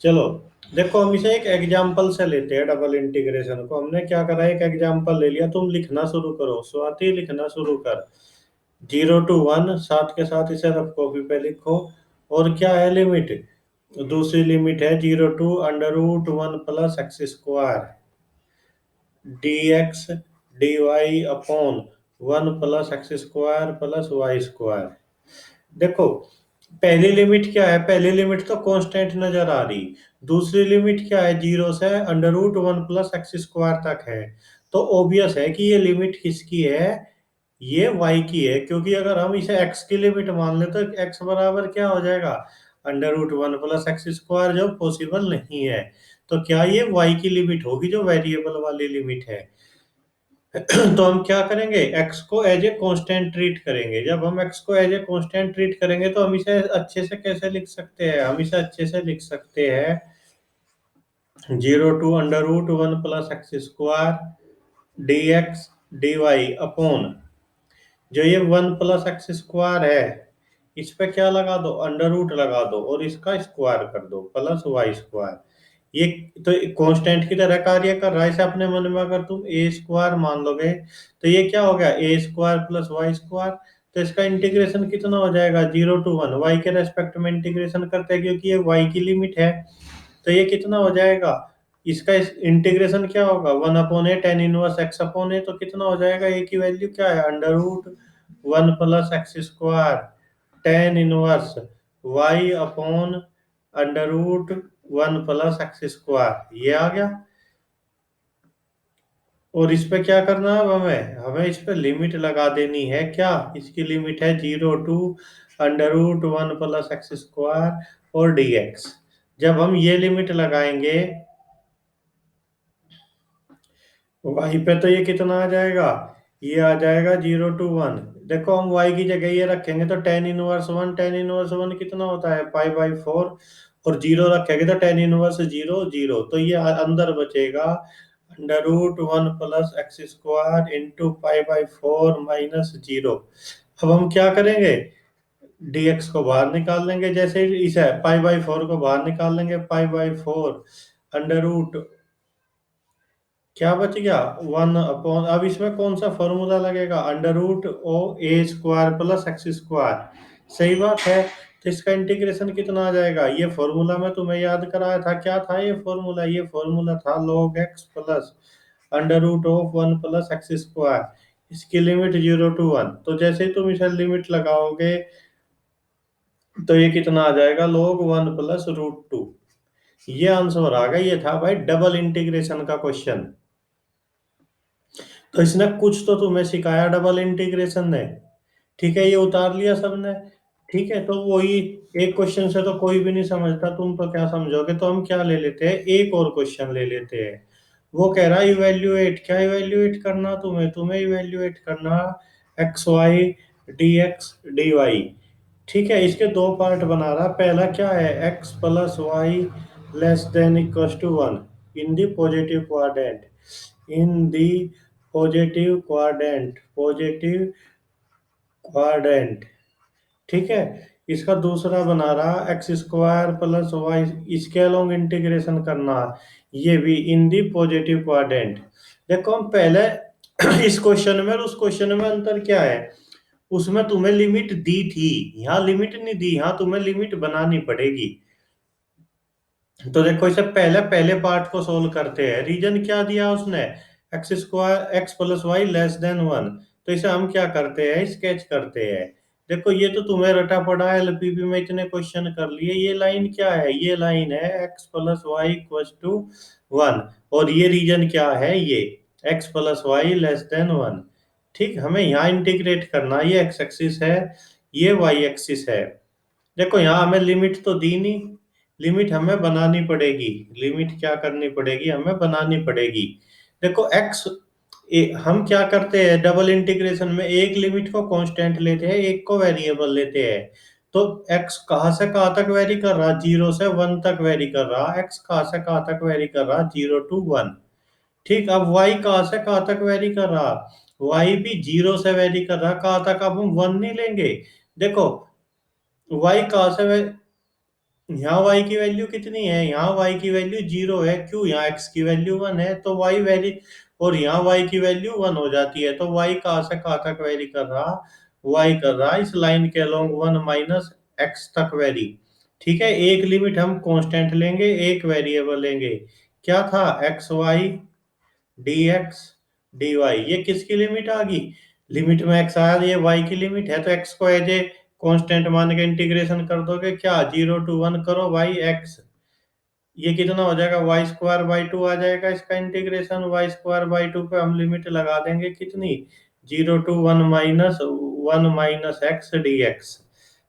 चलो, देखो हम इसे एक एग्जाम्पल से लेते हैं। डबल इंटीग्रेशन को हमने क्या करा, एक एग्जाम्पल ले लिया। तुम लिखना शुरू करो, स्वाति लिखना शुरू कर। 0 to 1, साथ के साथ इसे रफ कॉपी पे लिखो। और क्या है लिमिट? दूसरी लिमिट है 0 to √1 plus x square dx dy upon 1 plus x square plus y square. देखो, पहली लिमिट क्या है? पहली लिमिट तो कांस्टेंट नजर आ रही। दूसरी लिमिट क्या है? 0 से √1 प्लस एक्स स्क्वायर तक है। तो ऑब्वियस है कि ये लिमिट किसकी है? ये y की है, क्योंकि अगर हम इसे x की लिमिट मान ले तो x बराबर क्या हो जाएगा? √1 प्लस एक्स स्क्वायर, जो पॉसिबल नहीं है। तो क्या ये y की लिमिट होगी, जो वेरिएबल वाली लिमिट है? तो हम क्या करेंगे, x को एज ए कांस्टेंट ट्रीट करेंगे। जब हम x को एज ए कांस्टेंट ट्रीट करेंगे तो हम इसे अच्छे से कैसे लिख सकते हैं? हम इसे अच्छे से लिख सकते हैं 0 to √1 plus x square dx dy upon, जो ये 1 प्लस एक्स स्क्वायर है, इस पे क्या लगा दो? अंडर रूट लगा दो और इसका स्क्वायर कर दो प्लस वाई स्क्वायर। ये तो कांस्टेंट की तरह कार्य कर रहा है। इसे अपने मन में अगर तुम ए स्क्वायर मान लोगे तो ये क्या हो गया? ए स्क्वायर प्लस वाई स्क्वायर। तो इसका इंटीग्रेशन कितना हो जाएगा? 0 to 1, वाई के रेस्पेक्ट में इंटीग्रेशन करते हैं क्योंकि ये वाई की लिमिट है। तो ये कितना हो जाएगा? इसका इंटीग्रेशन क्या होगा? 1/a tan inverse x upon a. तो कितना हो जाएगा? ए की वैल्यू क्या है? √1 plus x square tan inverse y upon √1 plus x square. ये आ गया। और इस पे क्या करना है? अब हमें हमें इस पे लिमिट लगा देनी है। क्या इसकी लिमिट है? 0 to √1 प्लस एक्स स्क्वायर और dx। जब हम ये लिमिट लगाएंगे वाई पे तो ये कितना आ जाएगा? ये आ जाएगा 0 to 1। देखो, हम वाई की जगह ये रखेंगे तो tan 1 कितना होता है? पाई/4। और जीरो रखेंगे तो tan 1 0 0। तो ये अंदर बचेगा √1 प्लस एक्स स्क्वायर इंटू पाई/4 माइनस 0। अब हम क्या करेंगे? dx को बाहर निकाल लेंगे। जैसे ही इसे पाई/4 को बाहर निकाल लेंगे, पाई/4 अंडर रूट, क्या बच गया? 1/। अब इसमें कौन सा फॉर्मूला लगेगा? √a² plus x square. सही बात है। तो इसका इंटीग्रेशन कितना आ जाएगा? ये फॉर्मूला मैं तुम्हें याद कराया था। क्या था ये फॉर्मूला? ये फॉर्मूला था log x plus √1 plus x square. इसकी लिमिट 0 to 1। तो जैसे ही तुम इसे लिमिट लगाओगे तो ये कितना आ जाएगा? log 1 plus √2। ये आंसर आ गया। ये था भाई डबल इंटीग्रेशन का क्वेश्चन। तो इसने कुछ तो तुम्हें सिखाया डबल इंटीग्रेशन ने। ठीक है, ये उतार लिया सबने। ठीक है, तो वही एक क्वेश्चन से तो कोई भी नहीं समझता। तुम तो क्या समझोगे? तो हम क्या ले लेते हैं, एक और क्वेश्चन ले लेते हैं। वो कह रहा है इवेल्युएट। क्या इवेल्युएट करना? तुम्हें तुम्हें इवेल्युएट करना एक्स वाई dx dy। ठीक है, इसके दो पार्ट बना रहा। पहला क्या है? X plus y less than equal to 1 in the positive quadrant. In the positive quadrant. ठीक है, इसका दूसरा बना रहा एक्स स्क्वायर प्लस वाई, इसके अलोंग इंटीग्रेशन करना, ये भी इन दी पॉजिटिव क्वाड्रेंट। देखो, हम पहले इस क्वेश्चन में और उस क्वेश्चन में अंतर क्या है? उसमें तुम्हें लिमिट दी थी, यहाँ लिमिट नहीं दी। यहाँ तुम्हें लिमिट बनानी पड़ेगी। तो देखो, इसे पहले पहले पार्ट को सोल्व करते हैं। रीजन क्या दिया उसने? X plus y less than 1। तो इसे हम क्या करते हैं? स्केच करते हैं। देखो, ये तो तुम्हें रटा पड़ा है, एलपीबी में इतने क्वेश्चन कर लिए। ये लाइन क्या है? ये लाइन है x plus y equal to 1। और ये रीजन क्या है? ये x plus y less than 1। ठीक, हमें यहाँ इंटीग्रेट करना। ये एक्स एक्सिस है, ये वाई एक्सिस है। देखो, यहाँ हमें लिमिट तो दी नहीं, लिमिट हमें बनानी पड़ेगी। लिमिट क्या करनी पड़ेगी? हमें बनानी पड़ेगी। देखो, हम क्या करते हैं डबल इंटीग्रेशन में? एक लिमिट को कांस्टेंट लेते हैं, एक को वेरिएबल लेते हैं। तो x कहाँ से कहाँ तक वेरी कर रहा? 0 से 1 तक वेरी कर रहा। x कहाँ से कहाँ तक वेरी कर रहा? 0 to 1। ठीक, अब y कहाँ से कहाँ तक वेरी कर रहा? y भी 0 से वेरी कर रहा। कहाँ तक? अब हम 1 नहीं लेंगे। देखो, y कहाँ से यहाँ y की वैल्यू कितनी है? यहाँ y की वैल्यू 0 है। क्यों? यहाँ x की वैल्यू 1 है, तो y वेरी, और यहाँ y की वैल्यू 1 हो जाती है, तो y कहाँ से कहाँ तक वेरी कर रहा? y कर रहा इस लाइन के अलोंग 1 माइनस x तक वेरी। ठीक है, एक लिमिट हम कांस्टेंट लेंगे, एक वेरिएबल लेंगे। क्या था? X y dx dy। ये किसकी लिमिट आ गई? लिमिट में x आया, ये y की लिमिट है, तो x को एज ए कांस्टेंट मान के इंटीग्रेशन कर दोगे। क्या? 0 to 1 करो y x, ये कितना हो जाएगा? वाई स्क्वायर बाई टू आ जाएगा इसका integration. Y square by two पे हम लिमिट लगा देंगे कितनी? 0 to 1 minus 1 minus x d x.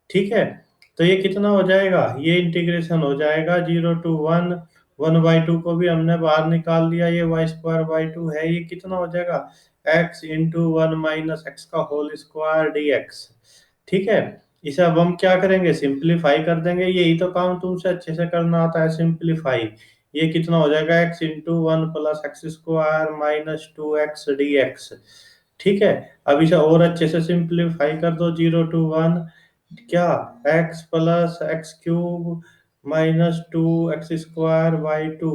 ठीक है, तो ये कितना हो जाएगा? ये इंटीग्रेशन हो जाएगा 0 to 1, 1/2 को भी हमने बाहर निकाल दिया, ये वाई स्क्वायर बाई टू है, ये कितना हो जाएगा? x × 1 - x का होल स्क्वायर डी एक्स। ठीक है, इसे अब हम क्या करेंगे? सिंप्लीफाई कर देंगे। यही तो काम तुमसे अच्छे से करना आता है, सिंप्लीफाई। ये कितना हो जाएगा? x × 1 + x² - 2x dx। ठीक है, अब इसे और अच्छे से सिंप्लीफाई कर दो। 0 to 1 क्या? x + x³ - 2x² / 2।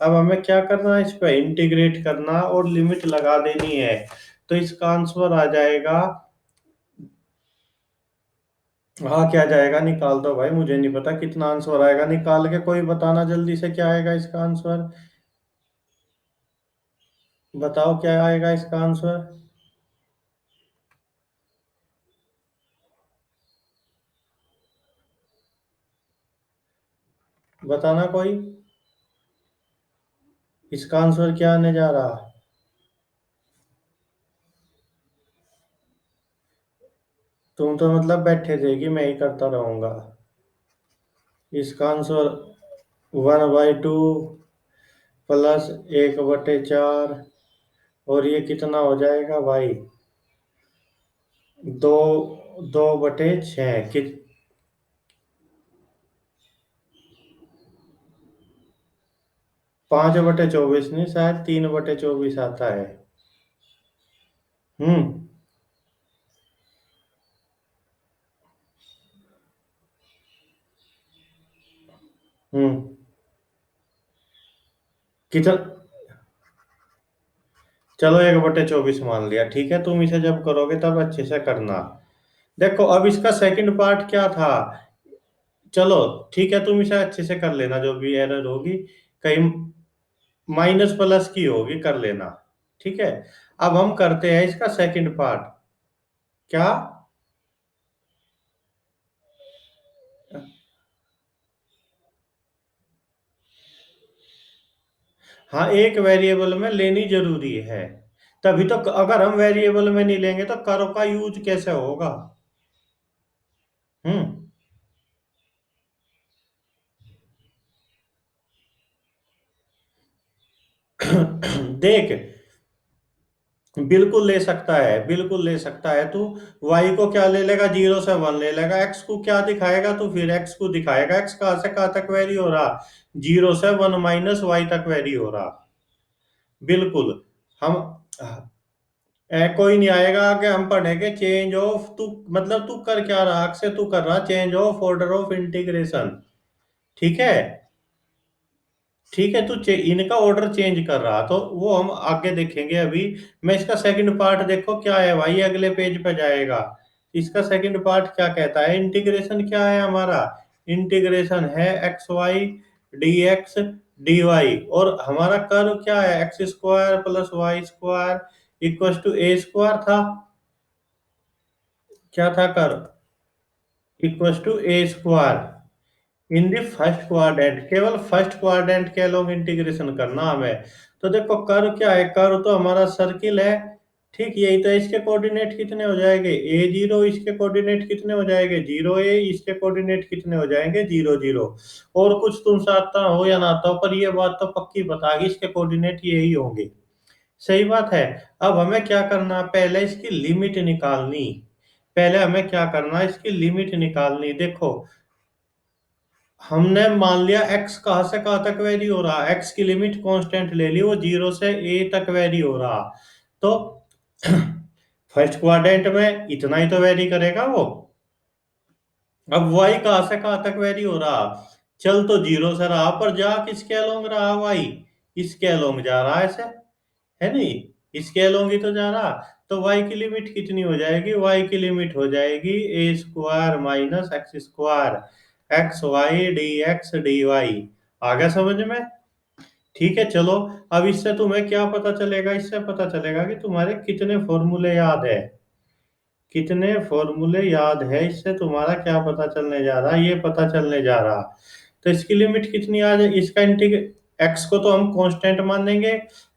अब हमें क्या करना है? इस पे इंटीग्रेट करना और लिमिट लगा देनी है, तो इसका आंसर आ जाएगा। हाँ, क्या जाएगा? निकाल दो भाई, मुझे नहीं पता कितना आंसर आएगा, निकाल के कोई बताना जल्दी से, क्या आएगा इसका आंसर? बताओ क्या आएगा इसका आंसर। बताना कोई, इसका आंसर क्या आने जा रहा? तुम तो मतलब बैठे थे कि मैं ही करता रहूंगा। इसका आंसर 1/2 + 1/4, और ये कितना हो जाएगा भाई? 2/6 कि 5/24 नहीं, शायद 3/24 आता है। हम्म। हम्म। कितना? चलो 1/24 मान लिया, ठीक है, तुम इसे जब करोगे तब अच्छे से करना। देखो अब इसका सेकंड पार्ट क्या था? चलो ठीक है, तुम इसे अच्छे से कर लेना, जो भी एरर होगी कहीं माइनस प्लस की होगी, कर लेना। ठीक है, अब हम करते हैं इसका सेकंड पार्ट। क्या? हाँ, एक वेरिएबल में लेनी जरूरी है, तभी तो। अगर हम वेरिएबल में नहीं लेंगे तो कर्व का यूज कैसे होगा? हम्म। देख, बिल्कुल ले सकता है, बिल्कुल ले सकता है तू। वाई को क्या ले लेगा? 0 से 1 ले लेगा। एक्स को क्या दिखाएगा? तू फिर एक्स को दिखाएगा, एक्स कहाँ से कहाँ तक वेरी हो रहा? 0 से 1 माइनस वाई तक वेरी हो रहा। बिल्कुल। हम कोई नहीं आएगा आगे, हम पढ़ेंगे चेंज ऑफ। तू मतलब तू कर क्या रहा? अक्सर तू कर रहा change of order of integration. ठीक है, ठीक है, तू इनका ऑर्डर चेंज कर रहा, तो वो हम आगे देखेंगे अभी। मैं इसका सेकंड पार्ट देखो क्या है भाई, अगले पेज पे जाएगा। इसका सेकंड पार्ट क्या कहता है? इंटीग्रेशन क्या है हमारा? इंटीग्रेशन है x y d x d y, और हमारा कर्व क्या है? x² + y² = a² था। क्या था curve? a² in the first quadrant, केवल फर्स्ट क्वाड्रेंट के लोग इंटीग्रेशन करना हमें। तो देखो कर्व क्या है? कर्व तो हमारा सर्किल है। ठीक, यही तो। इसके कोऑर्डिनेट कितने हो जाएंगे? a0, इसके कोऑर्डिनेट कितने हो जाएंगे? 0 a, इसके कोऑर्डिनेट कितने हो जाएंगे? 0 0। और कुछ तुमसे आता हो या ना आता हो, पर ये बात तो पक्की बता कि इसके कोऑर्डिनेट यही होंगे। सही बात है। अब हमें क्या करना? पहले इसकी लिमिट निकालनी। पहले हमें क्या करना? इसकी लिमिट निकालनी। देखो, हमने मान लिया x कहाँ से कहाँ तक वेरी हो रहा, x की लिमिट कांस्टेंट ले ली, वो 0 से a तक वेरी हो रहा। तो फर्स्ट क्वाड्रेंट में इतना ही तो वेरी करेगा वो। अब y कहाँ से कहाँ तक वेरी हो रहा? चल तो जीरो से रहा, पर जा किसके अलोंग रहा वाई, इसके अलोंग जा रहा है ऐसे, है नहीं, इसके अलोंग ही तो जा रहा। तो y की लिमिट कितनी हो जाएगी, y की लिमिट हो जाएगी a square minus x square x y d x d y. आ गया समझ में? ठीक है चलो। अब इससे तुम्हें क्या पता चलेगा, इससे पता चलेगा कि तुम्हारे कितने फॉर्मूले याद है, कितने फॉर्मूले याद है, इससे तुम्हारा क्या पता चलने जा रहा है, ये पता चलने जा रहा। तो इसकी लिमिट कितनी आ जाए, इसका एक्स को तो हम कांस्टेंट मानेंगे,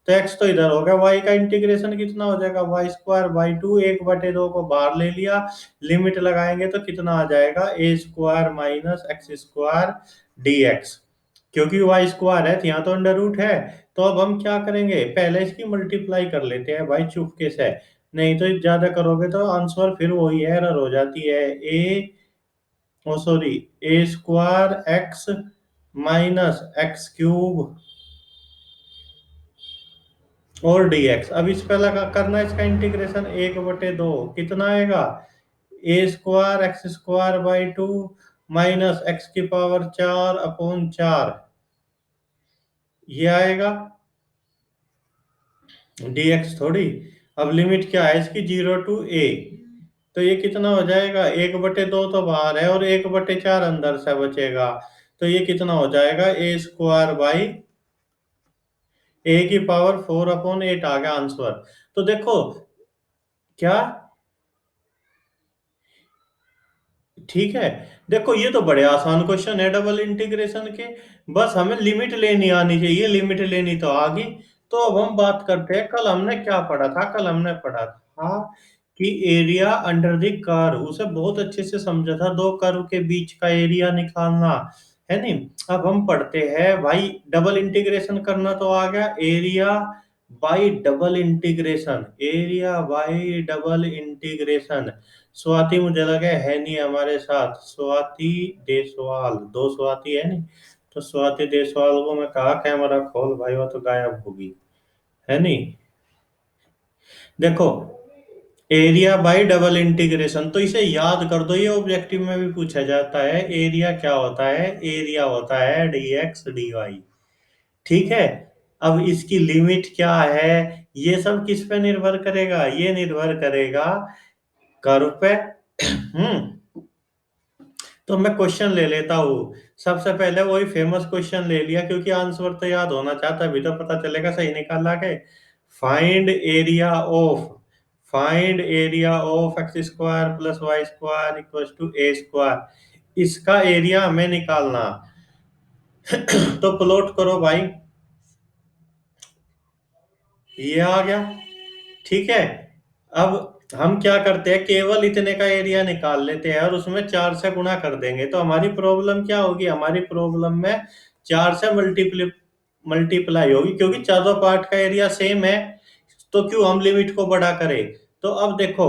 तो एक्स तो इधर हो गया, वाई का इंटीग्रेशन कितना हो जाएगा, वाई स्क्वायर बाई टू, 1/2 को बाहर ले लिया, लिमिट लगाएंगे तो कितना आ जाएगा, a square minus x square d x. क्योंकि वाई स्क्वायर है तो यहाँ तो अंडर रूट है। तो अब हम क्या करेंगे, पहले इसकी मल्टीप्लाई कर लेते हैं भाई चुपके से, नहीं तो ज्यादा करोगे तो आंसर फिर वही एरर हो जाती है। A oh sorry, a square x minus x cube और डी एक्स। अब इस पे लगा करना है इसका इंटीग्रेशन, 1/2 कितना आएगा, a square x square by two minus x की पावर 4/4, ये आएगा dx थोड़ी। अब लिमिट क्या है इसकी, 0 to a, तो ये कितना हो जाएगा, 1/2 तो बाहर है और 1/4 अंदर से बचेगा, तो ये कितना हो जाएगा, ए स्क्वायर बाई ए की पावर 4/8 आ गया आंसर। तो देखो क्या, ठीक है, देखो ये तो बड़े आसान क्वेश्चन है डबल इंटीग्रेशन के, बस हमें लिमिट लेनी आनी चाहिए, लिमिट लेनी तो आ गई। तो अब हम बात करते हैं, कल हमने क्या पढ़ा था, कल हमने पढ़ा था कि एरिया अंडर द कर्व, उसे बहुत अच्छे से समझा था, दो कर्व के बीच का एरिया निकालना, है नहीं। अब हम पढ़ते हैं भाई, डबल इंटीग्रेशन करना तो आ गया, area by double integration, area by double integration. Swati मुझे लगे है नहीं हमारे साथ, स्वाति देसवाल, दो स्वाति है नहीं, तो स्वाति देसवाल को मैं कहा कैमरा खोल भाई, वो तो गायब होगी, है नहीं। देखो एरिया बाय डबल इंटीग्रेशन, तो इसे याद कर दो, ये ऑब्जेक्टिव में भी पूछा जाता है, एरिया क्या होता है, एरिया होता है डी एक्स डी वाई, ठीक है। अब इसकी लिमिट क्या है, ये सब किस पे निर्भर करेगा, ये निर्भर करेगा कर्व पे। तो मैं क्वेश्चन ले लेता हूँ। सबसे पहले वही फेमस क्वेश्चन ले लिया, क्योंकि आंसर तो याद होना चाहता है, अभी तो पता चलेगा सही निकाला के। Find area of, find area of x square plus y square equal to a square, इसका एरिया हमें निकालना। तो प्लॉट करो भाई, ये आ गया, ठीक है। अब हम क्या करते हैं, केवल इतने का एरिया निकाल लेते हैं और उसमें 4 से गुणा कर देंगे, तो हमारी प्रॉब्लम क्या होगी, हमारी प्रॉब्लम में 4 से मल्टीप्लाई मल्टीप्लाई होगी, क्योंकि चारों पार्ट का एरिया सेम है, तो क्यों हम लिमिट को बड़ा करें। तो अब देखो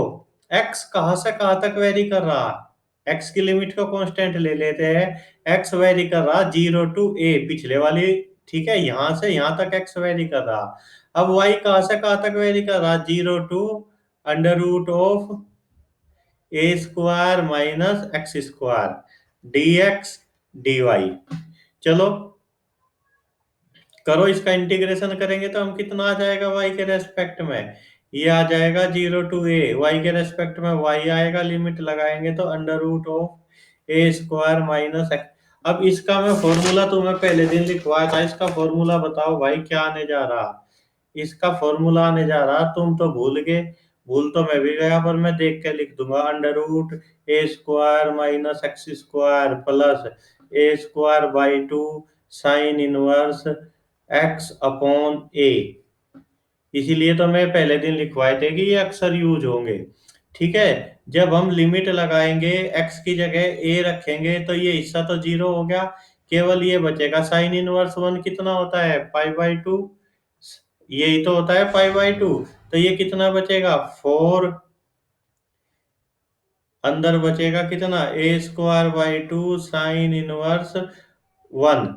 x कहां से कहां तक वेरी कर रहा, x की लिमिट को कांस्टेंट ले लेते हैं, x वेरी कर रहा 0 to a, पिछले वाली, ठीक है, यहां से यहां तक x वेरी कर रहा। अब y कहां से कहां तक वेरी कर रहा, 0 to under root of a square minus x square d x d y. चलो करो, इसका इंटीग्रेशन करेंगे तो हम कितना आ जाएगा y के रेस्पेक्ट में, ये आ जाएगा 0 to a, y के रेस्पेक्ट में y आएगा, लिमिट लगाएंगे तो under root of a square minus x. अब इसका मैं फॉर्मूला तुम्हें पहले दिन लिखवाया था, इसका फॉर्मूला बताओ भाई क्या आने जा रहा, इसका फॉर्मूला आने जा रहा, तुम तो भूल गए, भूल तो मैं भी गया, पर मैं देख के लिख दूंगा, under root a square minus x square plus a square by two sine inverse x/a। इसीलिए तो मैं पहले दिन लिखवाए थे कि ये अक्सर यूज होंगे, ठीक है। जब हम लिमिट लगाएंगे, x की जगह a रखेंगे, तो ये हिस्सा तो 0 हो गया, केवल ये बचेगा साइन इनवर्स 1 कितना होता है, पाई/2, यही तो होता है पाई/2, तो ये कितना बचेगा 4, अंदर बचेगा कितना, a square by two sine inverse 1,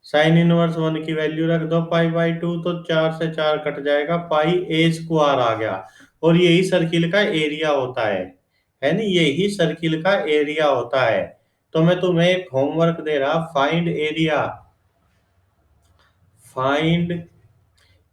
sine inverse 1 की वैल्यू रख दो पाई/2, तो 4 से 4 कट जाएगा, पाई ए स्क्वायर आ गया। और यही सर्किल का एरिया होता है नहीं, यही सर्किल का एरिया होता है। तो मैं तुम्हें एक होमवर्क दे रहा, find area, find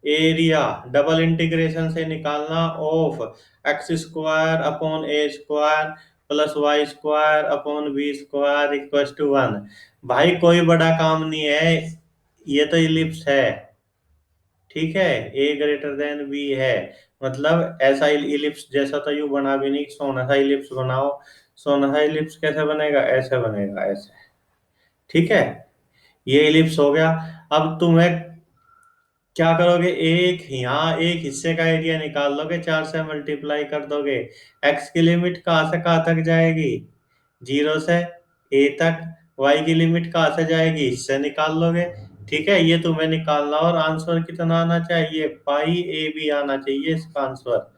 area double integration से निकालना of x square upon a square plus y square upon b square equal to 1। भाई कोई बड़ा काम नहीं है, ये तो इलिप्स है। ठीक है, ए ग्रेटर देन बी है, मतलब ऐसा इलिप्स जैसा तो यू बना भी नहीं, सोना सा इलिप्स बनाओ। सोना सा इलिप्स कैसे बनेगा, ऐसे बनेगा, ऐसे। ठीक है, ये इलिप्स हो गया। अब तुम्हें क्या करोगे, एक यहाँ एक हिस्से का एरिया निकाल लोगे, 4 से मल्टीप्लाई कर दोगे। एक्स की लिमिट कहाँ से कहाँ तक जाएगी, 0 से ए तक। वाई की लिमिट कहाँ से जाएगी, इससे निकाल लोगे। ठीक है, ये तुम्हें निकालना, और आंसर कितना आना चाहिए, पाई ए बी आना चाहिए इसका आंसर।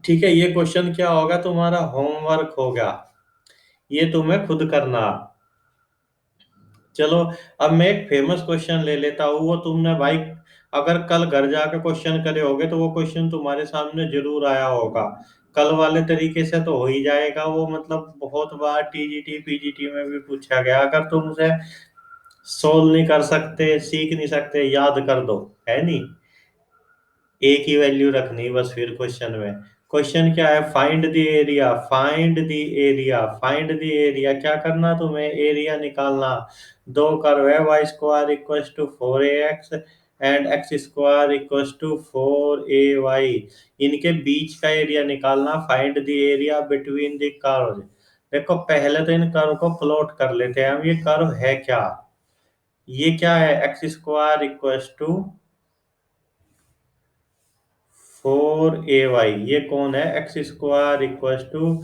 ठीक है, ये क्वेश्चन क्या होगा, तुम्हारा होमवर्क होगा, ये तुम्हें खुद करना। चलो, अब मैं एक फेमस क्वेश्चन ले लेता हूँ, वो तुमने भाई अगर कल घर जाकर क्वेश्चन करे होगे तो वो क्वेश्चन तुम्हारे सामने जरूर आया होगा। कल वाले तरीके से तो हो ही जाएगा वो, मतलब बहुत बार टीजीटी पीजीटी में भी पूछा गया। अगर तुम उसे सोल्व नहीं कर सकते, सीख नहीं सकते, याद कर दो, है नहीं। एक ही वैल्यू रखनी बस फिर क्वेश्चन में। क्वेश्चन क्या है, find the area, find the area, find the area, क्या करना तुम्हें, एरिया निकालना। दो कर्व है, y square equal to 4ax and x square equal to 4ay, इनके बीच का एरिया निकालना। Find the area between the curve. देखो पहले तो इन कर्व को प्लॉट कर लेते हैं हम, ये कर्व है क्या, ये क्या है, x square equal to 4ay, ये कौन है, x square equal to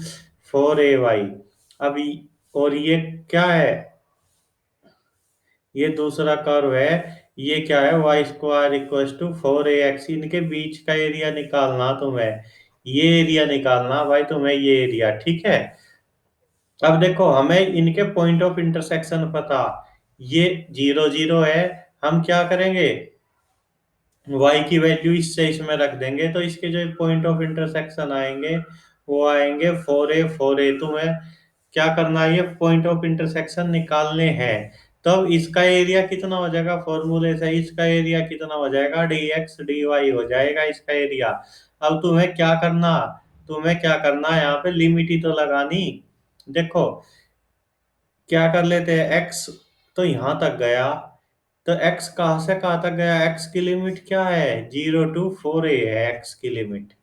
4ay। अब और ये क्या है, ये दूसरा कर्व है, ये क्या है, y square equal to 4ax, इनके बीच का एरिया निकालना तुम्हें, ये एरिया निकालना भाई तुम्हें, ये एरिया। ठीक है, अब देखो हमें इनके पॉइंट ऑफ इंटरसेक्शन पता, ये 0 0 है। हम क्या करेंगे, y की वैल्यू इससे इसमें रख देंगे, तो इसके जो पॉइंट ऑफ इंटरसेक्शन आएंगे वो आएंगे 4a 4a। तुम्हें क्या करना है, ये पॉइंट ऑफ इंटरसेक्शन निकालने हैं। तब इसका एरिया कितना हो जाएगा, फॉर्मूले से इसका एरिया कितना हो जाएगा, dx dy हो जाएगा इसका एरिया। अब तुम्हें क्या करना, तुम्हें क्या करना, यहाँ पे लिमिट ही तो लगानी। देखो क्या कर लेते हैं, x तो यहाँ तक गया, तो x कहाँ से कहाँ तक गया, x की लिमिट क्या है, 0 to 4a है x की लिमिट।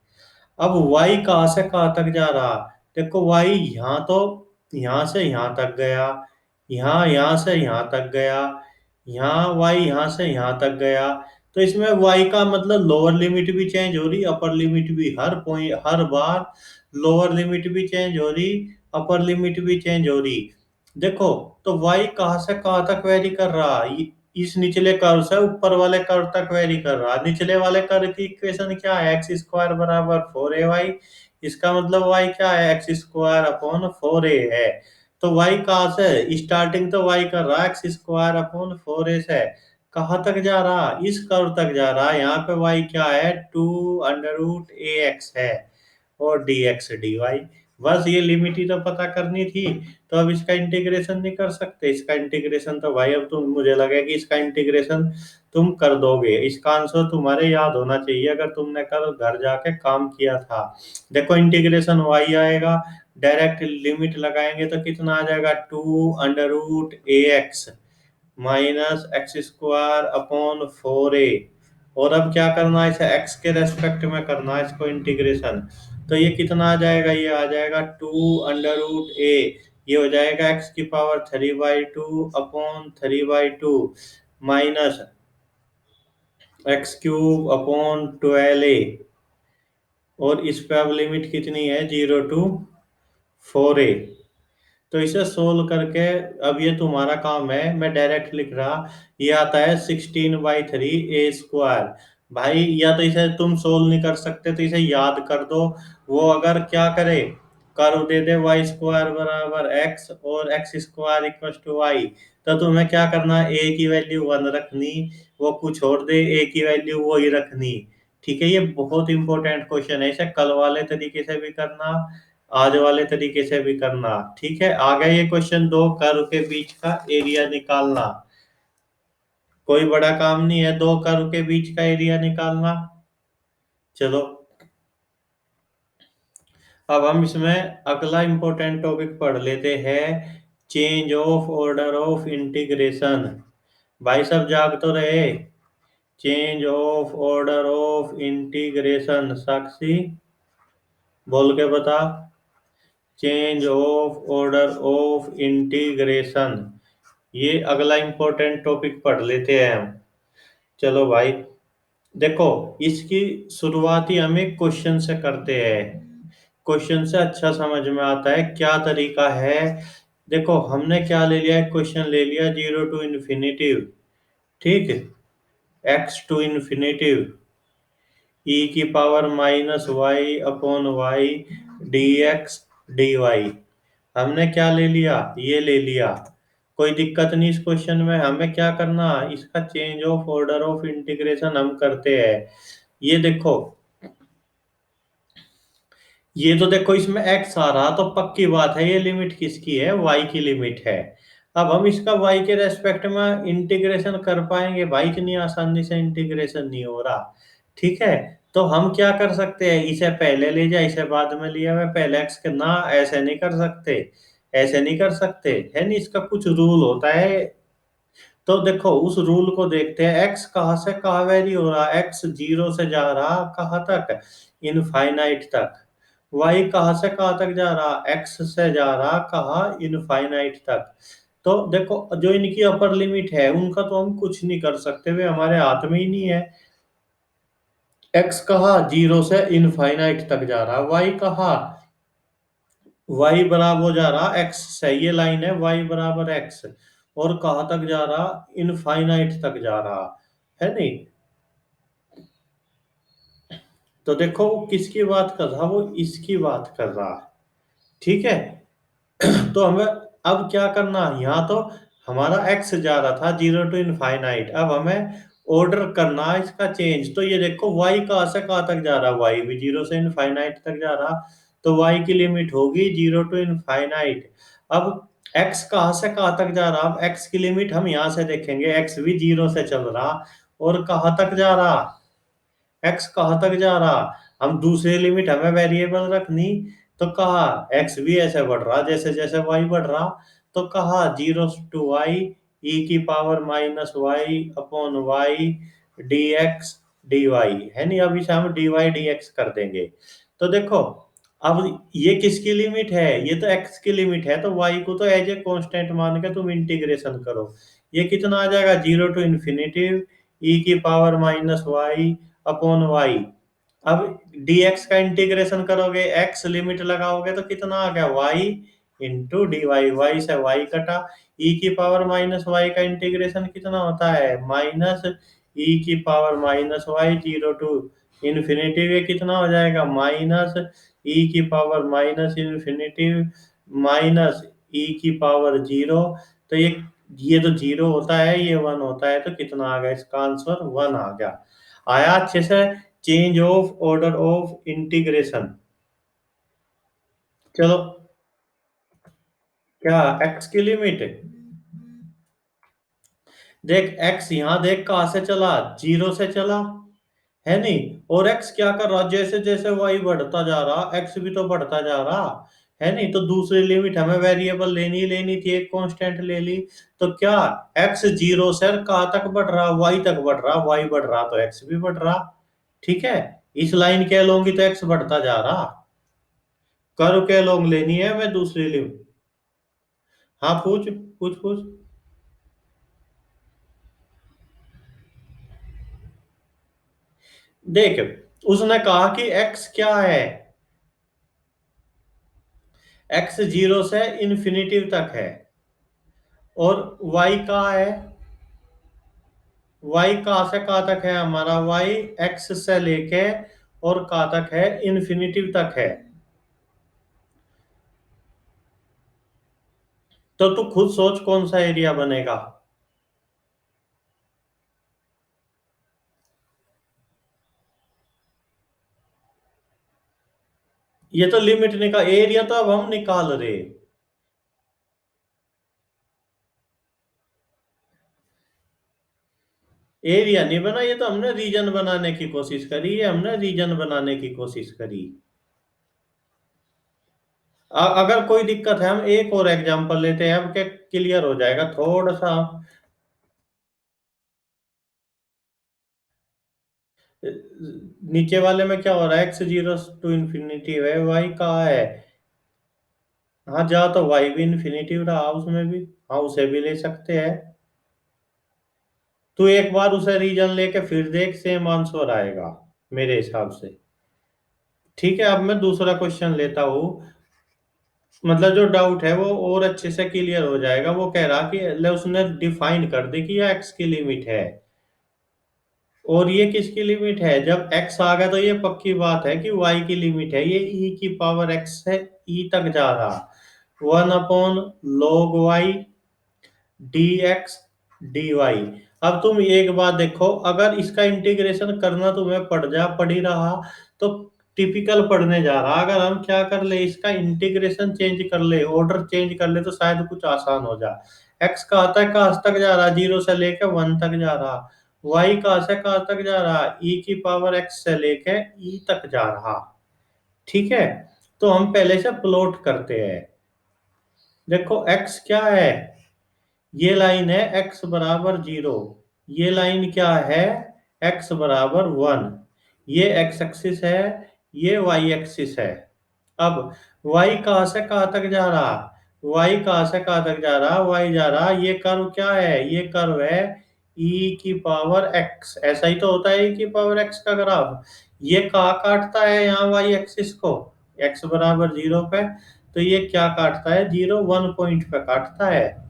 अब y कहाँ से कहाँ तक जा रहा, देखो y यहाँ तो यहाँ से यहाँ तक गया, यहाँ से यहाँ तक गया, यहाँ y यहाँ से यहाँ तक गया। तो इसमें y का मतलब लोअर लिमिट भी चेंज हो रही, अपर लिमिट भी, हर पॉइंट हर बार लोअर लिमिट भी चेंज हो रही, अपर लिमिट भी चेंज हो रही। देखो तो y कहाँ से कहाँ तक वेरी कर रहा, इस निचले कर्व से ऊपर वाले कर्व तक वेरी कर रहा। निचले वाले कर्व की इक्वेशन क्या है, एक्स स्क्वायर बराबर 4ay, इसका मतलब y क्या है, एक्स स्क्वायर अपॉन 4a है। तो y कहाँ से स्टार्टिंग, तो y कर रहा है एक्स स्क्वायर अपॉन 4a से, कहाँ तक जा रहा, इस कर्व तक जा रहा है। यहाँ पे y क्या है, 2√ax है, और dx dy। बस ये लिमिट ही तो पता करनी थी। तो अब इसका इंटीग्रेशन नहीं कर सकते, इसका इंटीग्रेशन तो भाई अब तुम, मुझे लगे कि इसका इंटीग्रेशन तुम कर दोगे, इसका आंसर तुम्हारे याद होना चाहिए अगर तुमने कल घर जाके काम किया था। देखो इंटीग्रेशन y आएगा, डायरेक्ट लिमिट लगाएंगे तो कितना आ जाएगा, 2√ax minus x square upon 4a। और अब क्या करना है, इसे x के रेस्पेक्ट में करना है इसको इंटीग्रेशन। तो ये कितना आ जाएगा, ये आ जाएगा 2√a, ये हो जाएगा x की power 3/2 upon 3/2 minus x³ upon 12a। और इस पे अब लिमिट कितनी है, 0 to 4a। तो इसे सोल्व करके, अब ये तुम्हारा काम है, मैं डायरेक्ट लिख रहा, ये आता है 16/3a²। भाई या तो इसे तुम सोल्व नहीं कर सकते तो इसे याद कर दो। वो अगर क्या करे, कर्व दे दे वाई स्क्वायर बराबर एक्स और x square equal to y, तो तुम्हें क्या करना है, ए की वैल्यू 1 रखनी, वो कुछ और दे ए की वैल्यू वो ही रखनी। ठीक है, ये बहुत इंपॉर्टेंट क्वेश्चन है, इसे कल वाले तरीके से भी करना, आज वाले तरीके से भी करना। ठीक है, आ गया ये क्वेश्चन, दो कर्व के बीच का एरिया निकालना। कोई बड़ा काम नहीं है, दो कर्व के बीच का एरिया निकालना। चलो, अब हम इसमें अगला इंपॉर्टेंट टॉपिक पढ़ लेते हैं, change of order of integration. भाई सब जाग तो रहे। Change of order of integration, Sakshi बोल के बता। Change of order of integration, ये अगला इंपॉर्टेंट टॉपिक पढ़ लेते हैं हम। चलो भाई, देखो, इसकी शुरुआत ही हमें क्वेश्चन से करते हैं। क्वेश्चन से अच्छा समझ में आता है क्या तरीका है। देखो, हमने क्या ले लिया, क्वेश्चन ले लिया 0 to इन्फिनिटिव। ठीक, एक्स टू इन्फिनिटिव ई की पावर -y/y dx dy। हमने क्या ले लिया, ये ले लिया। कोई दिक्कत नहीं इस क्वेश्चन में। हमें क्या करना, इसका change of order of integration हम करते हैं। ये देखो, ये तो देखो इसमें x आ रहा, तो पक्की बात है ये लिमिट किसकी है, y की लिमिट है। अब हम इसका y के रेस्पेक्ट में इंटीग्रेशन कर पाएंगे भाई, इतनी आसानी से इंटीग्रेशन नहीं हो रहा। ठीक है, तो हम क्या कर सकते हैं, इसे पहले ले जाए इसे बाद में लिया, मैं पहले x के ना, ऐसे नहीं कर सकते। ऐसे नहीं कर सकते, है नहीं, इसका कुछ रूल होता है। तो देखो उस रूल को देखते हैं, x कहाँ से कहाँ वेरी हो रहा है, x 0 से जा रहा कहाँ तक, इनफाइनाइट तक। y कहाँ से कहाँ तक जा रहा, x से जा रहा कहाँ, इनफाइनाइट तक। तो देखो जो इनकी अपर लिमिट है उनका तो हम कुछ नहीं कर सकते, वे हमारे हाथ में ही नहीं है। x कहाँ 0 से इनफाइनाइट तक जा रहा, y कहाँ, y बराबर हो जा रहा x से, ये लाइन है y बराबर x, और कहाँ तक जा रहा, इनफाइनाइट तक जा रहा, है नहीं। तो देखो वो किसकी बात कर रहा, वो इसकी बात कर रहा। ठीक है, तो हमें अब क्या करना, यहाँ तो हमारा x जा रहा था 0 to इनफाइनाइट, अब हमें ऑर्डर करना है इसका चेंज। तो ये देखो y कहाँ से कहाँ तक जा रहा, y भी 0 से इनफाइनाइट तक जा रहा, तो y की लिमिट होगी 0 to इनफाइनाइट। अब x कहाँ से कहाँ तक जा रहा, अब x की लिमिट हम यहाँ से देखेंगे, x भी 0 से चल रहा, और कहाँ तक जा रहा, एक्स कहाँ तक जा रहा, हम दूसरी लिमिट हमें वेरिएबल रखनी। तो कहा एक्स भी ऐसे बढ़ रहा जैसे जैसे वाई बढ़ रहा, तो कहा 0 to y ई की पावर -y/y dx dy, है नहीं। अब इसे हम dy dx कर देंगे। तो देखो, अब ये किसकी लिमिट है, ये तो x की लिमिट है, तो y को तो एज ए कांस्टेंट मान के तुम इंटीग्रेशन करो। ये कितना आ जाएगा, 0 to इन्फिनिटिव ई की पावर -y/y। अब dx का इंटीग्रेशन करोगे, x लिमिट लगाओगे तो कितना आ गया, y into d y, y से y कटा, e की पावर -y का इंटीग्रेशन कितना होता है, -e की पावर -y 0 to इन्फिनिटी, ये कितना हो जाएगा, -e की पावर -इन्फिनिटी -e की पावर 0। तो ये तो 0 होता है, ये 1 होता है, तो कितना आ गया, इसका आंसर 1 आ गया। आया अच्छे से। Change of order of integration. चलो, क्या x की लिमिट, देख x यहाँ देख कहाँ से चला, 0 से चला, है नहीं। और x क्या कर रहा, जैसे जैसे y बढ़ता जा रहा x भी तो बढ़ता जा रहा, है नहीं। तो दूसरी लिमिट हमें वेरिएबल लेनी ही लेनी थी, एक कांस्टेंट ले ली। तो क्या x 0 से कहाँ तक बढ़ रहा, y तक बढ़ रहा, y बढ़ रहा तो x भी बढ़ रहा। ठीक है, इस लाइन के अलोंग ही तो x बढ़ता जा रहा। कर्व के अलोंग लेनी है मैं दूसरी लिमिट। हाँ, पूछ पूछ पूछ। देख, उसने कहा कि x क्या है, x 0 से इन्फिनिटिव तक है, और y कहाँ है, y कहाँ से कहाँ तक है हमारा, y x से लेके और कहाँ तक है, इन्फिनिटिव तक है। तो तू खुद सोच कौन सा एरिया बनेगा। ये तो लिमिट निकाल, एरिया तो अब हम निकाल रहे। एरिया नहीं बना, ये तो हमने रीजन बनाने की कोशिश करी है, हमने रीजन बनाने की कोशिश करी। अगर कोई दिक्कत है हम एक और एग्जांपल लेते हैं, अब क्या क्लियर हो जाएगा थोड़ा सा। नीचे वाले में क्या हो रहा है, एक्स जीरो टू इन्फिनिटी है, वाई कहाँ है। हाँ जा तो वाई भी इन्फिनिटी रहा उसमें भी। हाँ उसे भी ले सकते हैं। तू एक बार उसे रीजन लेके फिर देख, सेम आंसर आएगा मेरे हिसाब से। ठीक है, अब मैं दूसरा क्वेश्चन लेता हूँ। मतलब जो डाउट है वो और अच्छे से क्लियर हो जाएगा। वो कह रहा कि ले उसने डिफाइन कर दी कि ये एक्स की लिमिट है, और ये किसकी लिमिट है, जब एक्स आ गया तो ये पक्की बात है कि वाई की लिमिट है, ये ई की पावर एक्स से ई तक जा रहा। 1/log y d x d y. अब तुम एक बात देखो, अगर इसका इंटीग्रेशन करना तुम्हें पड़ ही रहा, तो टिपिकल पढ़ने जा रहा, अगर हम क्या कर ले, इसका इंटीग्रेशन चेंज कर ले, ऑर्डर चेंज कर ले, तो शायद कुछ आसान हो जाए। एक्स कहाँ तक कहाँ तक जा रहा, जीरो से लेके वन तक जा रहा। वाई कहाँ से कहाँ तक जा रहा, ई की पावर एक्स से लेके ई तक जा रहा। ठीक है, तो हम पहले से प्लॉट करते हैं। देखो एक्स क्या है, ये लाइन है x बराबर 0, ये लाइन क्या है, x बराबर 1। ये x एक्सिस है, ये y एक्सिस है। अब y कहाँ से कहाँ तक जा रहा, y कहाँ से कहाँ तक जा रहा, y जा रहा, ये कर्व क्या है, ये कर्व है e की पावर x। ऐसा ही तो होता है, e की पावर x का ग्राफ। ये कहाँ काटता है यहाँ y एक्सिस को, x बराबर 0 पे। तो ये क्या काटता है, 0 1 पॉइंट पे काटता है।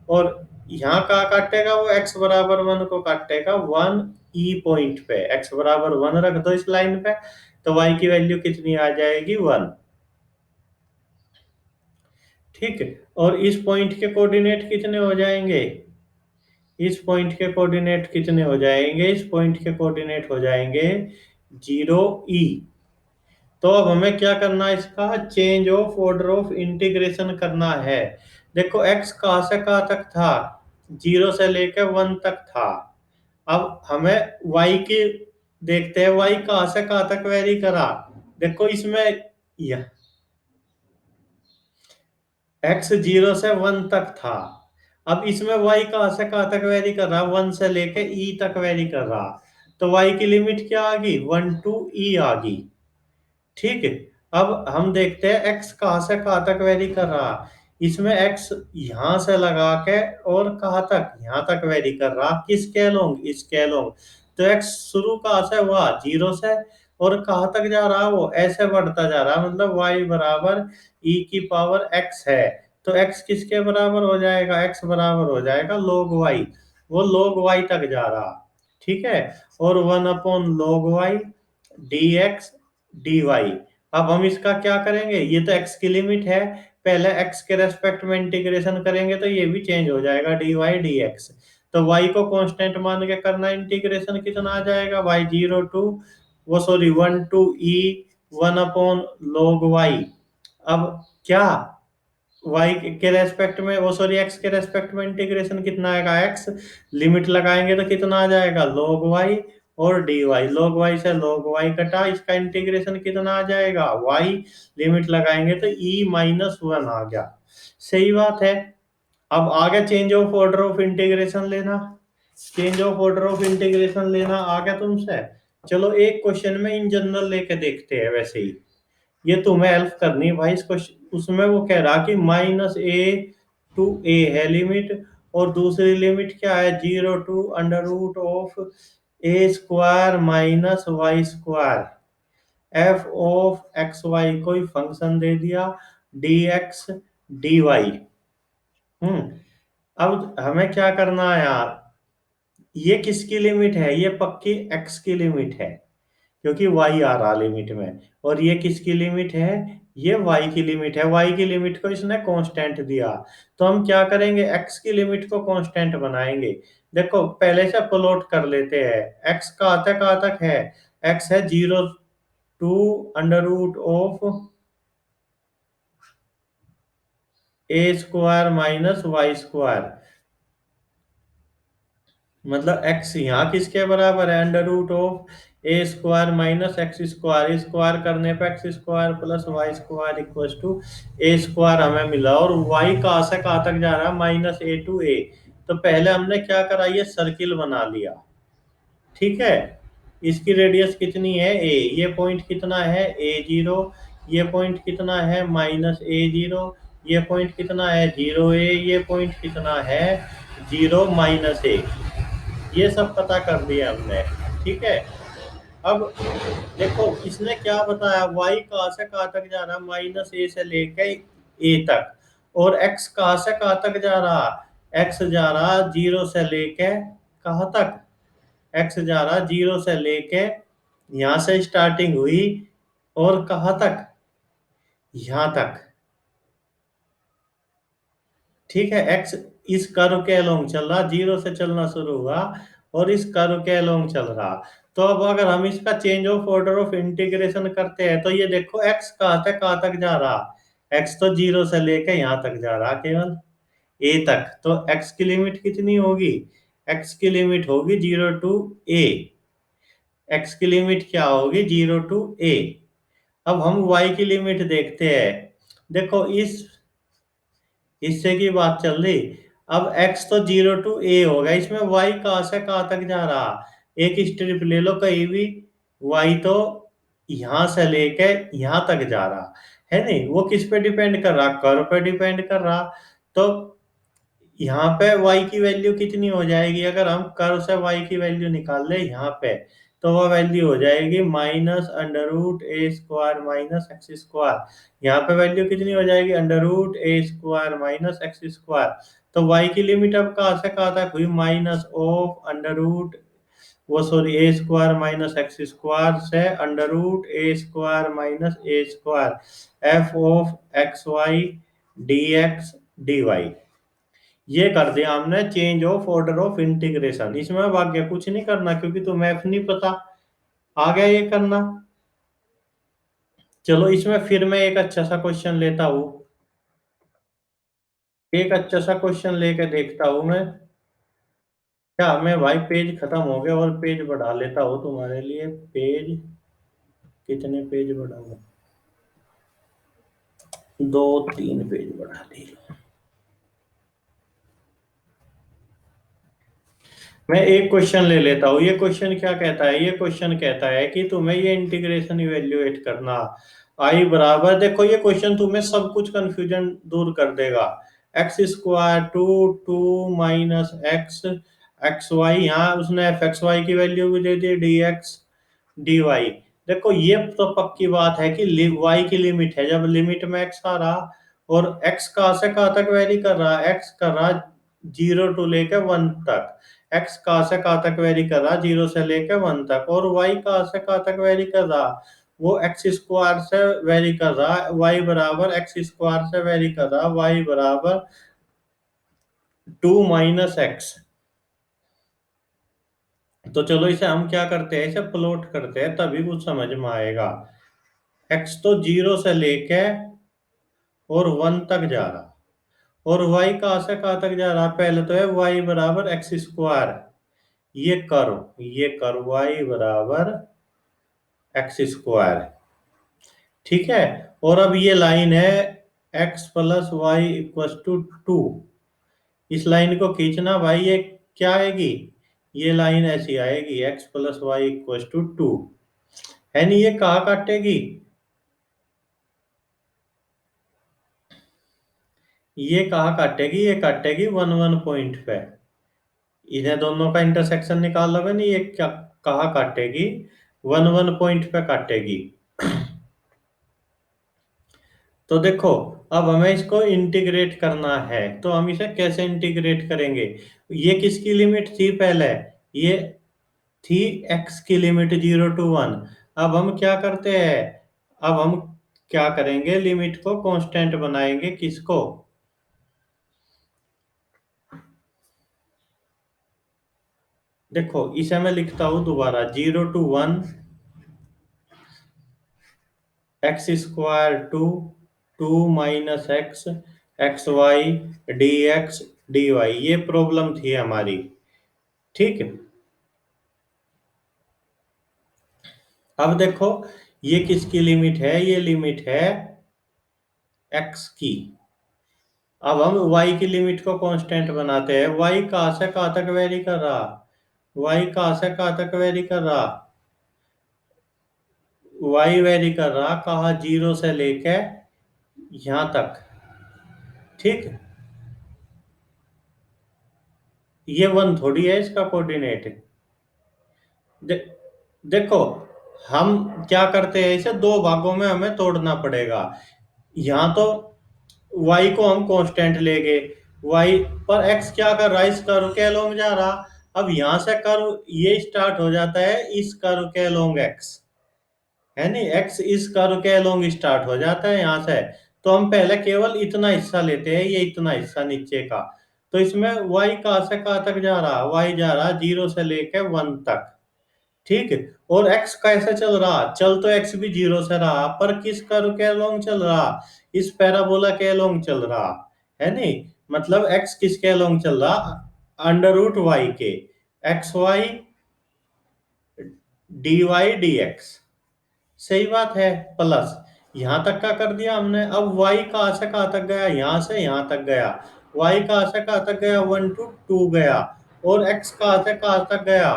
और यहाँ कहाँ काटेगा वो, x बराबर 1 को काटेगा 1 ई पॉइंट पे। x बराबर 1 रख दो इस लाइन पे, तो y की वैल्यू कितनी आ जाएगी, 1। ठीक है, और इस पॉइंट के कोऑर्डिनेट कितने हो जाएंगे, इस पॉइंट के कोऑर्डिनेट कितने हो जाएंगे, इस पॉइंट के कोऑर्डिनेट हो जाएंगे 0 ई। तो अब हमें क्या करना है, इसका change of order of integration करना है। देखो x कहाँ से कहाँ तक था, 0 से लेकर 1 तक था। अब हमें y की देखते हैं, y कहाँ से कहाँ तक वेरी करा। देखो इसमें यह x 0 से 1 तक था। अब इसमें y कहाँ से कहाँ तक वेरी कर रहा, 1 से लेके e तक वेरी कर रहा। तो y की लिमिट क्या आ गई, 1 to e आ गई। ठीक है, अब हम देखते हैं x कहाँ से कहाँ तक वेरी कर रहा। इसमें x यहां से लगा के और कहाँ तक, यहां तक वेरी कर रहा, किसके अलोंग, इसके अलोंग। तो x शुरू कहाँ से हुआ, 0 से, और कहाँ तक जा रहा, वो ऐसे बढ़ता जा रहा, मतलब y बराबर e की पावर x है। तो x किसके बराबर हो जाएगा, x बराबर हो जाएगा log y। वो log y तक जा रहा। ठीक है, और 1/log y dx dy। अब हम इसका क्या करेंगे, ये तो x की लिमिट है, पहले x के रेस्पेक्ट में इंटीग्रेशन करेंगे तो ये भी चेंज हो जाएगा, dy dx। तो y को कांस्टेंट मान के करना, इंटीग्रेशन कितना आ जाएगा, y 0 टू, वो sorry 1 to e 1/log y। अब क्या y के रेस्पेक्ट में, वो सॉरी x के रेस्पेक्ट में इंटीग्रेशन कितना आएगा, x लिमिट लगाएंगे तो कितना आ जाएगा, log y और dy। log y से log y कटा, इसका इंटीग्रेशन कितना आ जाएगा, y लिमिट लगाएंगे तो e-1 आ गया। सही बात है। अब आगे change of order of integration लेना, change of order of integration लेना आ गया तुमसे। चलो एक क्वेश्चन में इन जनरल लेके देखते हैं, वैसे ही ये तुम्हें हेल्प करनी है भाई इसको। उसमें वो कह रहा कि -a to a है लिमिट, और दूसरी लिमिट क्या है, 0 to √a² - y²। f of x y कोई फंक्शन दे दिया, dx dy। हम्म, अब हमें क्या करना है यार, ये किसकी लिमिट है, ये पक्की x की लिमिट है, क्योंकि y आ रहा लिमिट में। और ये किसकी लिमिट है, ये y की लिमिट है, y की लिमिट को इसने कांस्टेंट दिया। तो हम क्या करेंगे, x की लिमिट को कांस्टेंट बनाएंगे। देखो पहले से प्लॉट कर लेते हैं, x कहाँ तक है, x है 0 to under root of a square minus y square. मतलब एक्स यहाँ किसके बराबर है, under root of a square minus x square, square करने पे x square plus y square equal to a square हमें मिला। और वाई कहाँ से कहाँ तक जा रहा है, माइनस ए टू ए। तो पहले हमने क्या करा, ये सर्किल बना लिया, ठीक है। इसकी रेडियस कितनी है ए, ये पॉइंट कितना है ए जीरो, ये पॉइंट कितना है माइनस ए जीरो, ये पॉइंट कितना है जीरो ए, ये पॉइंट कितना है जीरो माइनस ए। ये सब पता कर दिया हमने, ठीक है। अब देखो इसने क्या बताया, y कहाँ से कहाँ तक जा रहा है, माइनस ए से लेके ए तक। और x कहाँ से कहाँ तक जा रहा, x जा रहा जीरो से लेके कहाँ तक, x जा रहा जीरो से लेके, यहां से स्टार्टिंग हुई और कहाँ तक, यहां तक, ठीक है। एक्स इस कर्व के अलोंग चल रहा, जीरो से चलना शुरू हुआ और इस कर्व के अलोंग चल रहा। तो अब अगर हम इसका change of order of integration करते हैं तो ये देखो एक्स कहाँ तक जा रहा, एक्स तो जीरो से लेके यहां तक जा रहा केवल ए तक। तो एक्स की लिमिट कितनी होगी, एक्स की लिमिट होगी जीरो टू ए, एक्स की लिमिट क्या होगी जीरो टू ए। अब हम वाई की लिमिट देखते हैं। देखो इस हिस्से की बात चल रही। अब x तो जीरो टू ए होगा, इसमें y कहाँ से कहाँ तक जा रहा, एक स्ट्रिप ले लो कहीं भी, y तो यहां से लेके यहां तक जा रहा है, नहीं वो किस पे डिपेंड कर रहा, कर्व पे डिपेंड कर रहा। तो यहाँ पे y की वैल्यू कितनी हो जाएगी, अगर हम कर्व से y की वैल्यू निकाल ले यहाँ पे, तो वो वैल्यू हो जाएगी minus under root a square minus x square. यहाँ पे वैल्यू कितनी हो जाएगी, under root a square minus x square. तो y की लिमिट अब कहाँ से कहाँ तक हुई, माइनस ऑफ अंडर रूट, वो sorry a square minus x square से under root a square minus a square f of x y d x d y. ये कर दिया हमने change of order of integration. इसमें भाग्य कुछ नहीं करना क्योंकि तुम्हें एफ नहीं पता, आ गया ये करना। चलो इसमें फिर मैं एक अच्छा सा क्वेश्चन लेता हूँ, एक अच्छा सा क्वेश्चन लेके देखता हूँ मैं। क्या मैं भाई पेज खत्म हो गया और पेज बढ़ा लेता हूँ तुम्हारे लिए। पेज कितने पेज बढ़ाऊँ, दो तीन पेज बढ़ा दिए। मैं एक क्वेश्चन ले लेता हूँ। ये क्वेश्चन क्या कहता है, ये क्वेश्चन कहता है कि तुम्हें ये इंटीग्रेशन इवेल्युएट करना। आई बराबर, देखो ये क्वेश्चन तुम्हें सब कुछ कंफ्यूजन दूर कर देगा। X square to to minus x x y, यहाँ उसने एफ एक्स वाई की वैल्यू भी दे दी डी एक्स डी वाई। देखो ये तो पक्की बात है कि वाई की लिमिट है, जब लिमिट में एक्स आ रहा और एक्स कहाँ से कहाँ तक वेरी कर रहा, एक्स कर रहा जीरो टू लेके वन तक, एक्स कहाँ से कहाँ तक वेरी कर रहा, जीरो से लेकर वन तक। और वाई कहाँ से कहाँ तक वेरी कर रहा, वो एक्स स्क्वायर से वेरी कर रहा, वाई बराबर एक्स स्क्वायर से वेरी कर रहा, वाई बराबर टू माइनस एक्स। तो चलो इसे हम क्या करते हैं, इसे प्लॉट करते हैं तभी कुछ समझ में आएगा। एक्स तो जीरो से लेके और वन तक जा रहा, और वाई कहाँ से कहाँ तक जा रहा, पहले तो है वाई बराबर एक्स स्क्वायर, ये करो वाई बराबर एक्स स्क्वायर, ठीक है। और अब ये लाइन है x plus y equal to two, इस लाइन को खींचना भाई, ये क्या आएगी, ये लाइन ऐसी आएगी x plus y equal to two, है नहीं, ये कहाँ काटेगी, ये कहाँ काटेगी, ये काटेगी वन वन पॉइंट पे। इन्हें दोनों का इंटरसेक्शन निकाल लोगे नहीं, ये क्या कहाँ काटेगी, वन वन पॉइंट पे काटेगी। तो देखो अब हमें इसको इंटीग्रेट करना है, तो हम इसे कैसे इंटीग्रेट करेंगे। ये किसकी लिमिट थी पहले, ये थी एक्स की लिमिट जीरो टू वन। अब हम क्या करते हैं, अब हम क्या करेंगे, लिमिट को कांस्टेंट बनाएंगे, किसको, देखो इसे मैं लिखता हूं दोबारा, zero to one x square to minus x y d x d y, ये प्रॉब्लम थी हमारी। ठीक है, अब देखो ये किसकी लिमिट है, ये लिमिट है एक्स की। अब हम y की लिमिट को कांस्टेंट बनाते हैं। y कहाँ से कहाँ तक वेरी कर रहा, y कहाँ से कहाँ तक वेरी कर रहा, y वेरी कर रहा कहाँ, जीरो से लेके यहां तक। ठीक, ये वन थोड़ी है इसका कोऑर्डिनेट। दे, देखो हम क्या करते हैं, इसे दो भागों में हमें तोड़ना पड़ेगा। यहाँ तो y को हम कांस्टेंट लेंगे, y पर x क्या कर रहा है, इस कर्व के अलोंग जा रहा। अब यहां से कर्व ये स्टार्ट हो जाता है इस कर्व के अलोंग x, है नहीं, x इस कर्व के अलोंग स्टार्ट हो जाता है यहां से। तो हम पहले केवल इतना हिस्सा लेते हैं, ये इतना हिस्सा नीचे का। तो इसमें y कहाँ से कहाँ तक जा रहा, y जा रहा जीरो से लेकर वन तक। ठीक है, और x कैसे चल रहा, चल तो x भी जीरो से रहा, पर किस कर्व के अलोंग चल रहा, इस पैराबोला के अलोंग चल रहा, है नहीं। मतलब x किसके अलोंग चल रहा, अंडर रूट वाई के, x y d y d x. सही बात है, प्लस यहां तक का कर दिया हमने। अब y कहाँ से कहाँ तक गया, यहां से यहां तक गया। y कहाँ से कहाँ तक गया, वन टू टू गया। और x कहाँ से कहाँ तक गया,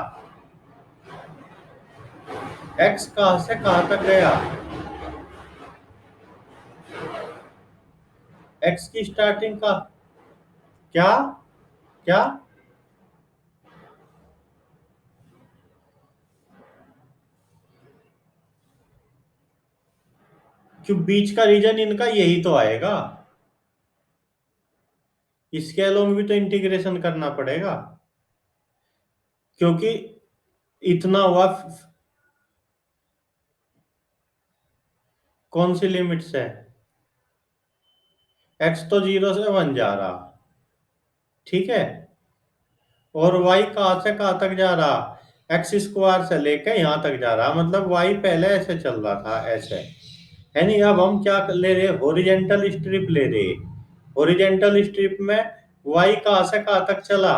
x कहाँ से कहाँ तक गया, x की स्टार्टिंग का क्या, क्या, क्यों बीच का रीजन इनका यही तो आएगा, इसके अलोंग भी तो इंटीग्रेशन करना पड़ेगा, क्योंकि इतना हुआ। कौन सी लिमिट से, x तो जीरो से वन जा रहा। ठीक है, और y कहाँ से कहाँ तक जा रहा, एक्स स्क्वायर से लेकर यहां तक जा रहा, मतलब y पहले ऐसे चल रहा था ऐसे, है नहीं। अब हम क्या ले रहे, हॉरिजेंटल स्ट्रिप ले रहे। हॉरिजेंटल स्ट्रिप में y कहाँ से कहाँ तक चला,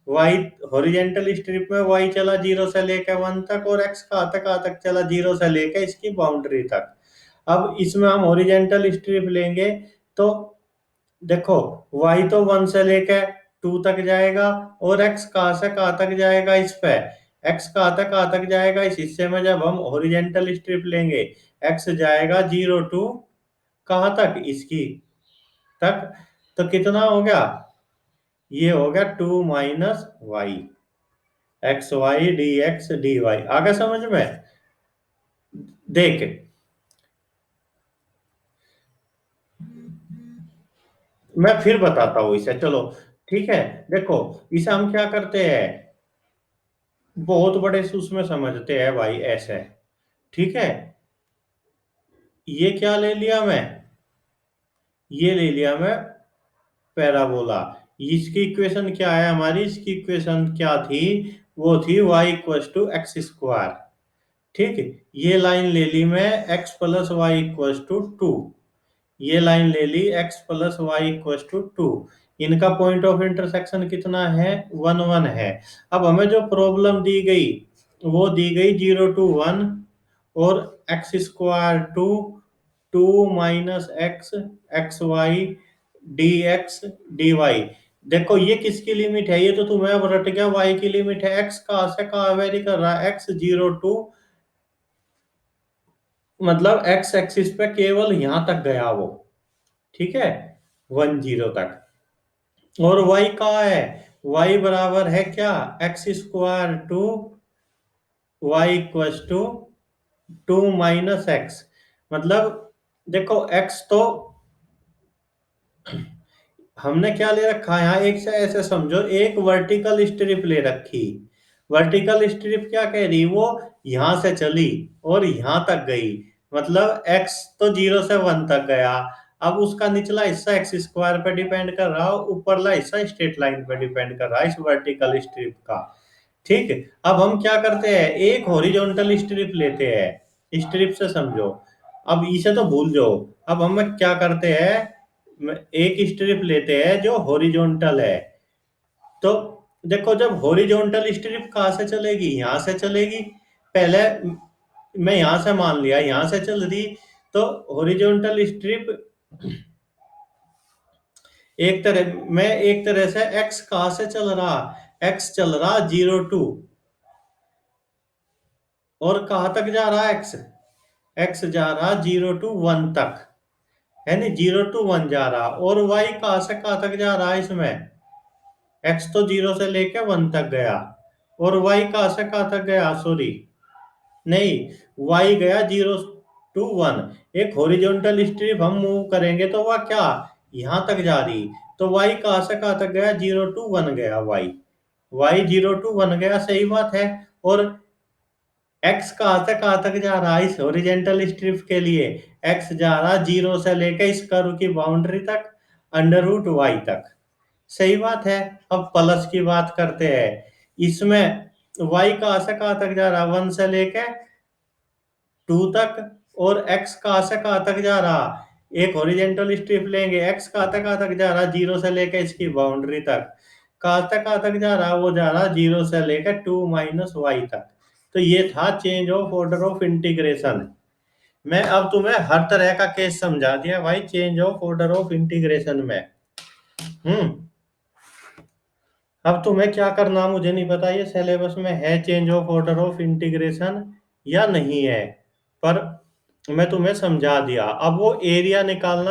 y हॉरिजेंटल स्ट्रिप में y चला जीरो से लेकर वन तक, और x कहाँ तक चला, जीरो से लेकर इसकी बाउंड्री तक। अब इसमें हम हॉरिजेंटल स्ट्रिप लेंगे तो देखो y तो वन से लेकर टू तक जाएगा, और x कहाँ से कहाँ तक जाएगा, इस पे x कहाँ तक जाएगा, इस हिस्से में जब हम हॉरिजेंटल स्ट्रिप लेंगे x जाएगा जीरो टू कहाँ तक, इसकी तक। तो कितना हो गया, ये हो गया two minus y, x y d x d y. आगे समझ में, देख मैं फिर बताता हूँ इसे, चलो ठीक है। देखो इसे हम क्या करते हैं, बहुत बड़े से उसमें समझते हैं भाई ऐसे। ठीक है, ये क्या ले लिया मैं, ये ले लिया मैं पैराबोला। इसकी इक्वेशन क्या है हमारी, इसकी इक्वेशन क्या थी, वो थी y equal to x square. ठीक है, ये लाइन ले ली मैं x plus y equal to two, ये लाइन ले ली x plus y equal to two. इनका पॉइंट ऑफ इंटरसेक्शन कितना है, वन वन है। अब हमें जो प्रॉब्लम दी गई वो दी गई जीरो टू वन, और x square to to minus x x y d x d y. देखो ये किसकी लिमिट है, ये तो तुम्हें अब रट गया, y की लिमिट है। x कहाँ से कहाँ वेरी कर रहा है, x जीरो टू, मतलब x एक्सिस पे केवल यहां तक गया वो। ठीक है, वन जीरो तक। और y कहाँ है, y बराबर है क्या, x square to y equal to to minus x. मतलब देखो x तो हमने क्या ले रखा है यहाँ, एक से ऐसे समझो, एक वर्टिकल स्ट्रिप ले रखी। वर्टिकल स्ट्रिप क्या कह रही, वो यहां से चली और यहां तक गई, मतलब x तो जीरो से वन तक गया। अब उसका निचला हिस्सा एक्स स्क्वायर पे डिपेंड कर रहा, ऊपरला हिस्सा स्ट्रेट लाइन पे डिपेंड कर रहा है इस वर्टिकल स्ट्रिप का। ठीक है, अब हम क्या करते हैं, एक हॉरिजॉन्टल स्ट्रिप लेते हैं, स्ट्रिप से समझो। अब इसे तो भूल जाओ। अब हम क्या करते हैं, एक स्ट्रिप लेते हैं जो हॉरिजॉन्टल है। तो देखो, जब हॉरिजॉन्टल स्ट्रिप कहाँ से चलेगी, यहां से चलेगी। पहले मैं यहां से मान लिया, यहां से चल रही। तो हॉरिजॉन्टल स्ट्रिप एक तरह से एक्स कहाँ से चल रहा, एक्स चल रहा 0 to, और कहाँ तक जा रहा है एक्स, एक्स जा रहा 0 to 1 तक, है नहीं, 0 to 1 जा रहा। और वाई कहाँ से कहाँ तक जा रहा है इसमें, एक्स तो 0 से लेके 1 तक गया, और वाई कहाँ से कहाँ तक गया, सॉरी, नहीं, वाई गया 0 to 1। एक हॉरिजॉन्टल स्ट्रिप हम मूव करेंगे तो वह क्या, यहां तक जा रही। तो वाई कहाँ से कहाँ तक गया, 0 to 1 गया वाई, वाई 0 to 1 गया, सही बात है। और एक्स कहाँ से कहाँ तक जा रहा है इस हॉरिजेंटल स्ट्रिप के लिए, एक्स जा रहा 0 से लेकर इस कर्व की बाउंड्री तक, √y तक, सही बात है। अब प्लस की बात करते हैं, इसमें y कहाँ से कहाँ तक जा रहा, 1 से लेकर 2 तक। और x कहाँ से कहाँ तक जा रहा, एक हॉरिजेंटल स्ट्रिप लेंगे, x कहाँ तक जा रहा, 0 से लेकर इसकी बाउंड्री तक, कहाँ तक जा रहा, वो जा रहा 0 से लेकर 2 - y तक। तो ये था change of order of integration. मैं अब तुम्हें हर तरह का केस समझा दिया भाई, change of order of integration में। हम्म। अब तुम्हें क्या करना मुझे नहीं पता, ये सिलेबस में है change of order of integration या नहीं है, पर मैं तुम्हें समझा दिया। अब वो एरिया निकालना